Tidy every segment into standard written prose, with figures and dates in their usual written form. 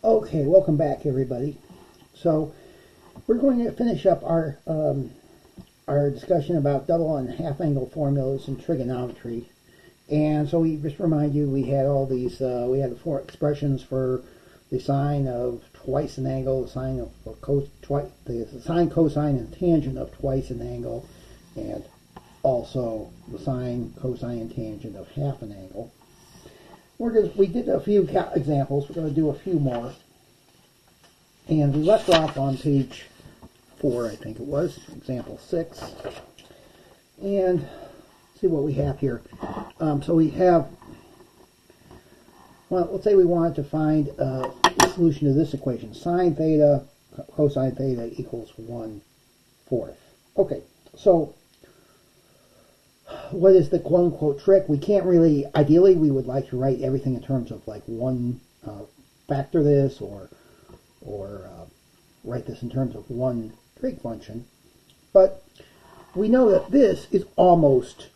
Okay, welcome back, everybody. So we're going to finish up our discussion about double and half angle formulas in trigonometry. And so we just remind you, we had all these. We had the four expressions for the sine of twice an angle, the sine of the sine, cosine, and tangent of twice an angle, and also the sine, cosine, and tangent of half an angle. We did a few examples. We're going to do a few more. And we left off on page 4, I think it was, example 6. And see what we have here. So we have, well, let's say we wanted to find the solution to this equation. Sine theta cosine theta equals 1/4. Okay, so what is the quote-unquote trick? We can't really, ideally we would like to write everything in terms of like one factor this or write this in terms of one trig function, but we know that this is almost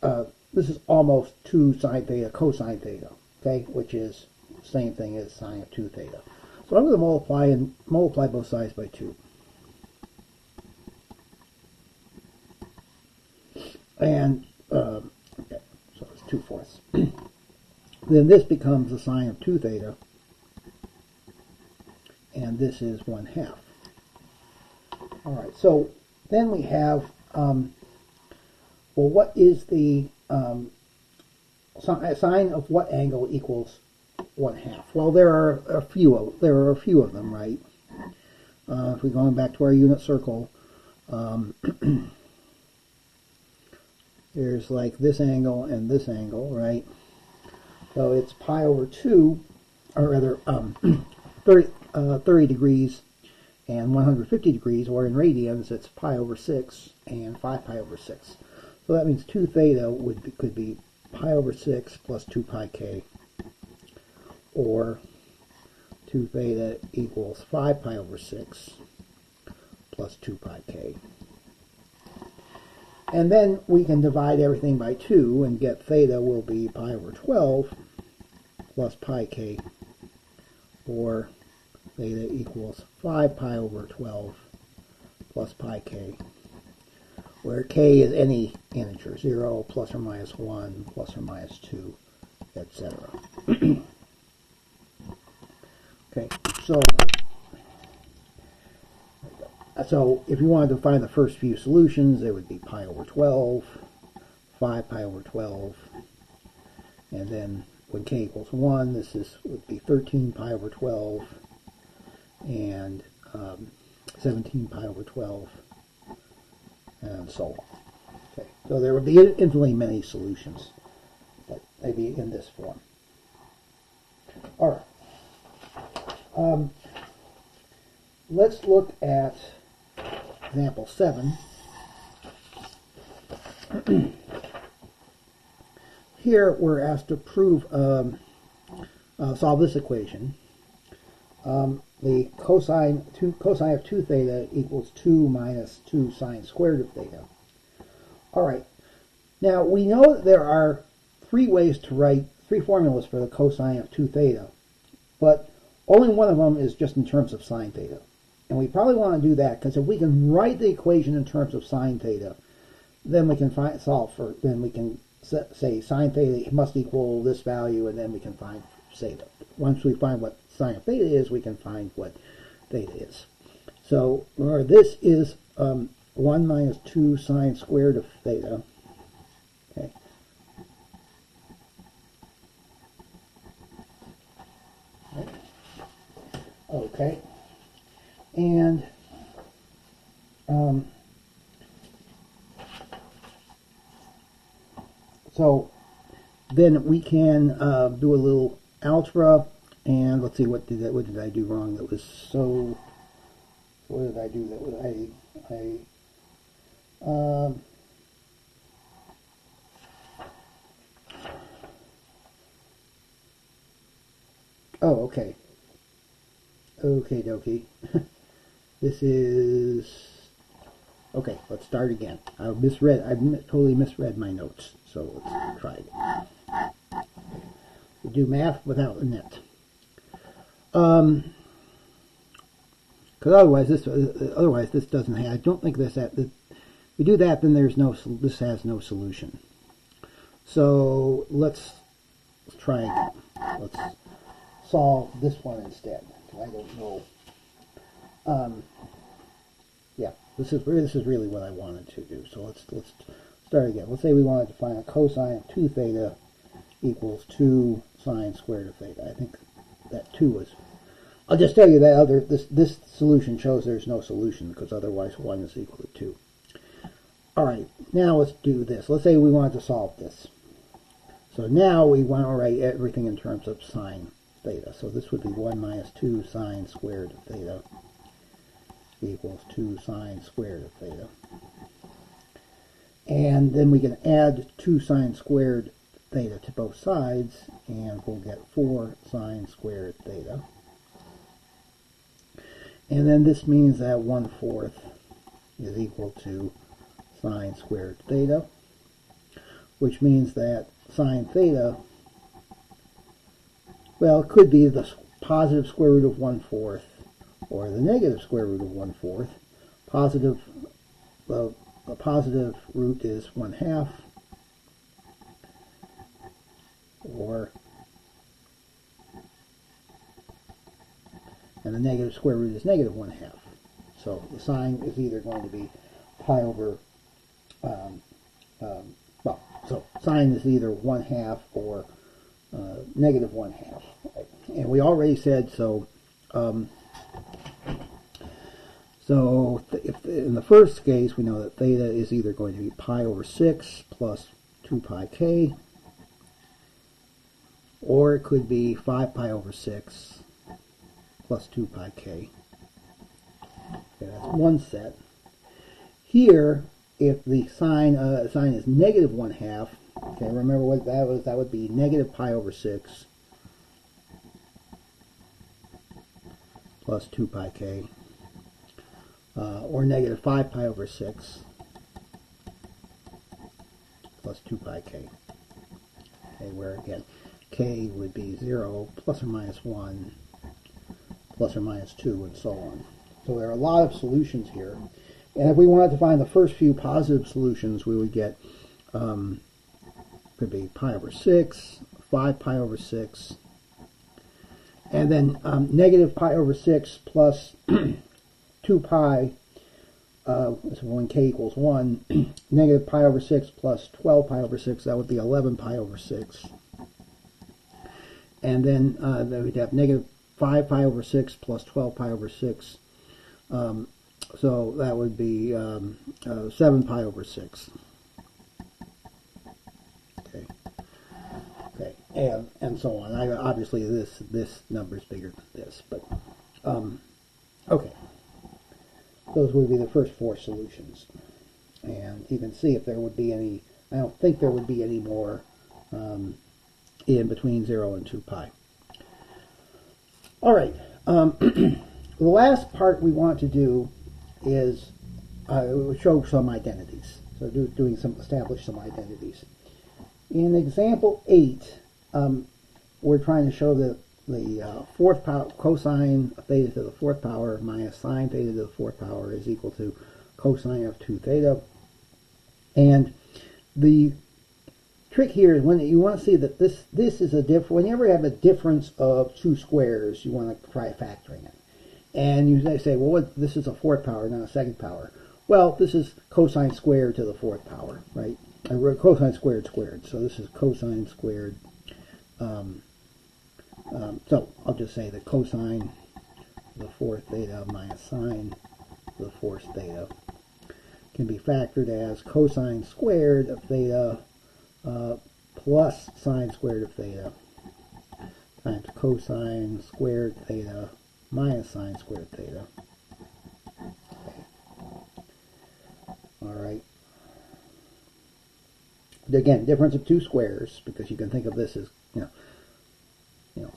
2 sine theta cosine theta, okay, which is the same thing as sine of 2 theta. So I'm going to multiply both sides by 2. And okay, so it's 2/4. Then this becomes the sine of 2 theta, and this is 1/2. All right, so then we have, well, what is the sine of what angle equals 1/2? Well, there are a few of them, right? If we're going back to our unit circle, there's like this angle and this angle, right? So it's pi over 2, or rather 30 degrees and 150 degrees, or in radians it's pi over 6 and 5 pi over 6. So that means 2 theta could be pi over 6 plus 2 pi k, or 2 theta equals 5 pi over 6 plus 2 pi k. And then we can divide everything by 2 and get theta will be pi over 12 plus pi k, or theta equals 5 pi over 12 plus pi k, where k is any integer, 0, plus or minus 1, plus or minus 2, etc. Okay, so if you wanted to find the first few solutions, it would be pi over 12, 5 pi over 12, and then when k equals 1, would be 13 pi over 12, and 17 pi over 12, and so on. Okay, so there would be infinitely many solutions, but maybe in this form. All right. Let's look at example 7. Here we're asked to prove, solve this equation. The cosine of 2 theta equals 2 minus 2 sine squared of theta. All right. Now we know that there are 3 ways to write 3 formulas for the cosine of 2 theta, but only one of them is just in terms of sine theta. And we probably want to do that because if we can write the equation in terms of sine theta, then we can then we can say sine theta must equal this value, and then we can find theta. Once we find what sine of theta is, we can find what theta is. So this is 1 minus 2 sine squared of theta. Okay. Okay. And so then we can do a little algebra, and let's see, what did I do wrong that was so, what did I do that was oh, okay. Okay, dokie. This is, okay, let's start again. I totally misread my notes, so let's try it. We do math without a net. Because otherwise this doesn't have. I don't think this. If we do that, then this has no solution. So let's try again. Let's solve this one instead. I don't know. Yeah, this is really what I wanted to do. So let's start again. Let's say we wanted to find a cosine of 2 theta equals 2 sine squared of theta. I think that 2 was. I'll just tell you that this solution shows there's no solution, because otherwise 1 is equal to 2. All right, now let's do this. Let's say we wanted to solve this. So now we want to write everything in terms of sine theta. So this would be 1 minus 2 sine squared of theta equals 2 sine squared of theta. And then we can add 2 sine squared theta to both sides, and we'll get 4 sine squared theta. And then this means that 1/4 is equal to sine squared theta, which means that sine theta, well, it could be the positive square root of 1/4 or the negative square root of 1/4. The positive root is 1/2, and the negative square root is negative 1/2. So the sign is either going to be pi over, so sine is either 1/2 or negative 1/2. And we already said so. If in the first case, we know that theta is either going to be pi over 6 plus 2 pi k, or it could be 5 pi over 6 plus 2 pi k. Okay, that's one set. Here, if the sign is negative 1/2, okay, remember what that was? That would be negative pi over 6 plus 2 pi k, or negative 5 pi over 6 plus 2 pi k. Okay, where again, k would be 0, plus or minus 1, plus or minus 2, and so on. So there are a lot of solutions here. And if we wanted to find the first few positive solutions, we would get, could be pi over 6, 5 pi over 6, and then negative pi over 6 plus 2 pi, so when k equals 1, negative pi over 6 plus 12 pi over 6, that would be 11 pi over 6. And then we'd have negative 5 pi over 6 plus 12 pi over 6. So that would be 7 pi over 6. Okay, and so on. Obviously, this number is bigger than this, but okay. Those would be the first 4 solutions, and you can see if there would be any. I don't think there would be any more in between 0 and 2 pi. All right. The last part we want to do is show some identities. So establish some identities. In example 8, we're trying to show that the fourth power, cosine theta to the 4th power minus sine theta to the 4th power is equal to cosine of 2 theta. And the trick here is when you want to see that this is a difference. Whenever you have a difference of 2 squares, you want to try factoring it. And you say, well, this is a 4th power, not a 2nd power. Well, this is cosine squared to the 4th power, right? I wrote cosine squared squared. So this is cosine squared. So I'll just say that cosine to the 4th theta minus sine to the 4th theta can be factored as cosine squared of theta plus sine squared of theta times cosine squared theta minus sine squared theta. Okay. All right. Again, difference of 2 squares, because you can think of this as,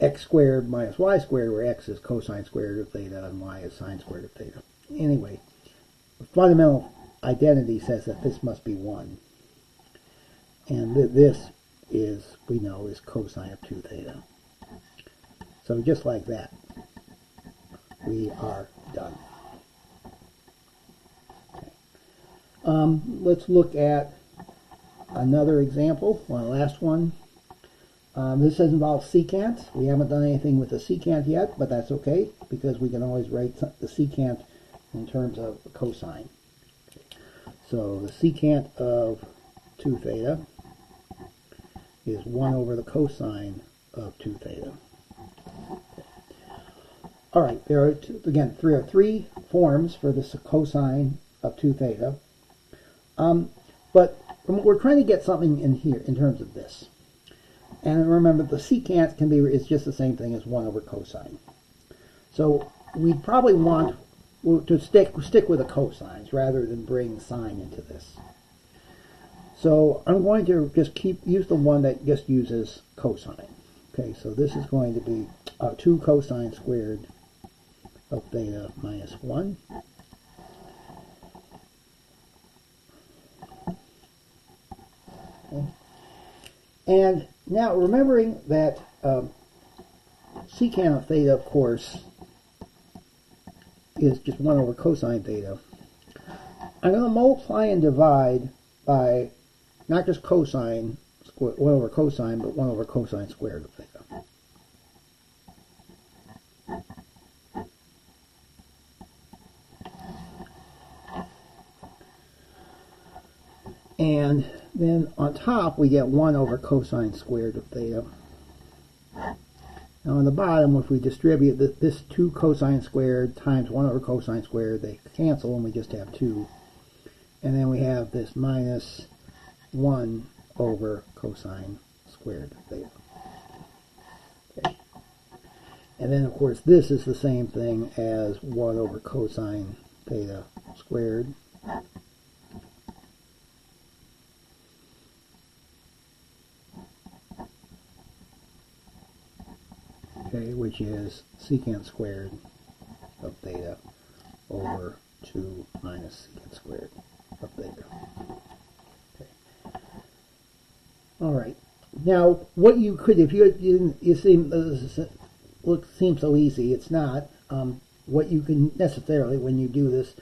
x squared minus y squared, where x is cosine squared of theta and y is sine squared of theta. Anyway, the fundamental identity says that this must be 1. And this is, we know, is cosine of 2 theta. So just like that. we are done. Let's look at another example, one last one. This does involve secant. We haven't done anything with the secant yet, but that's okay because we can always write the secant in terms of cosine. So the secant of 2 theta is 1 over the cosine of 2 theta. All right, there are three forms for this cosine of 2 theta. But we're trying to get something in here in terms of this. And remember, the secant is just the same thing as 1 over cosine. So we'd probably want to stick with the cosines rather than bring sine into this. So I'm going to just use the one that just uses cosine. Okay, so this is going to be 2 cosine squared of theta minus 1. Okay. And now remembering that secant of theta, of course, is just 1 over cosine theta, I'm going to multiply and divide by not just cosine, 1 over cosine, but 1 over cosine squared of theta. And then on top we get 1 over cosine squared of theta. Now on the bottom, if we distribute this 2 cosine squared times 1 over cosine squared, they cancel and we just have 2. And then we have this minus 1 over cosine squared of theta. Okay. And then of course this is the same thing as 1 over cosine theta squared. Okay, which is secant squared of theta over 2 minus secant squared of theta. Okay. All right. Now, what you could, if you seem seems so easy, it's not. What you can necessarily, when you do this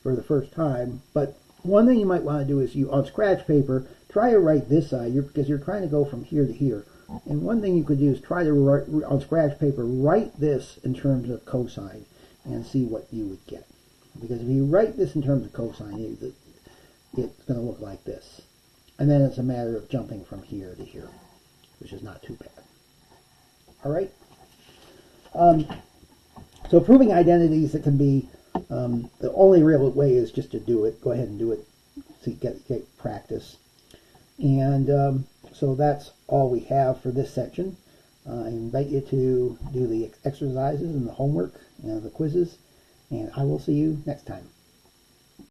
for the first time, but one thing you might want to do is on scratch paper, try to write this side because you're trying to go from here to here. And one thing you could do is try to write on scratch paper, write this in terms of cosine and see what you would get. Because if you write this in terms of cosine, it's going to look like this. And then it's a matter of jumping from here to here, which is not too bad. All right? So proving identities, that can be, the only real way is just to do it. Go ahead and do it so you get practice. And so that's all we have for this section. I invite you to do the exercises and the homework and the quizzes, and I will see you next time.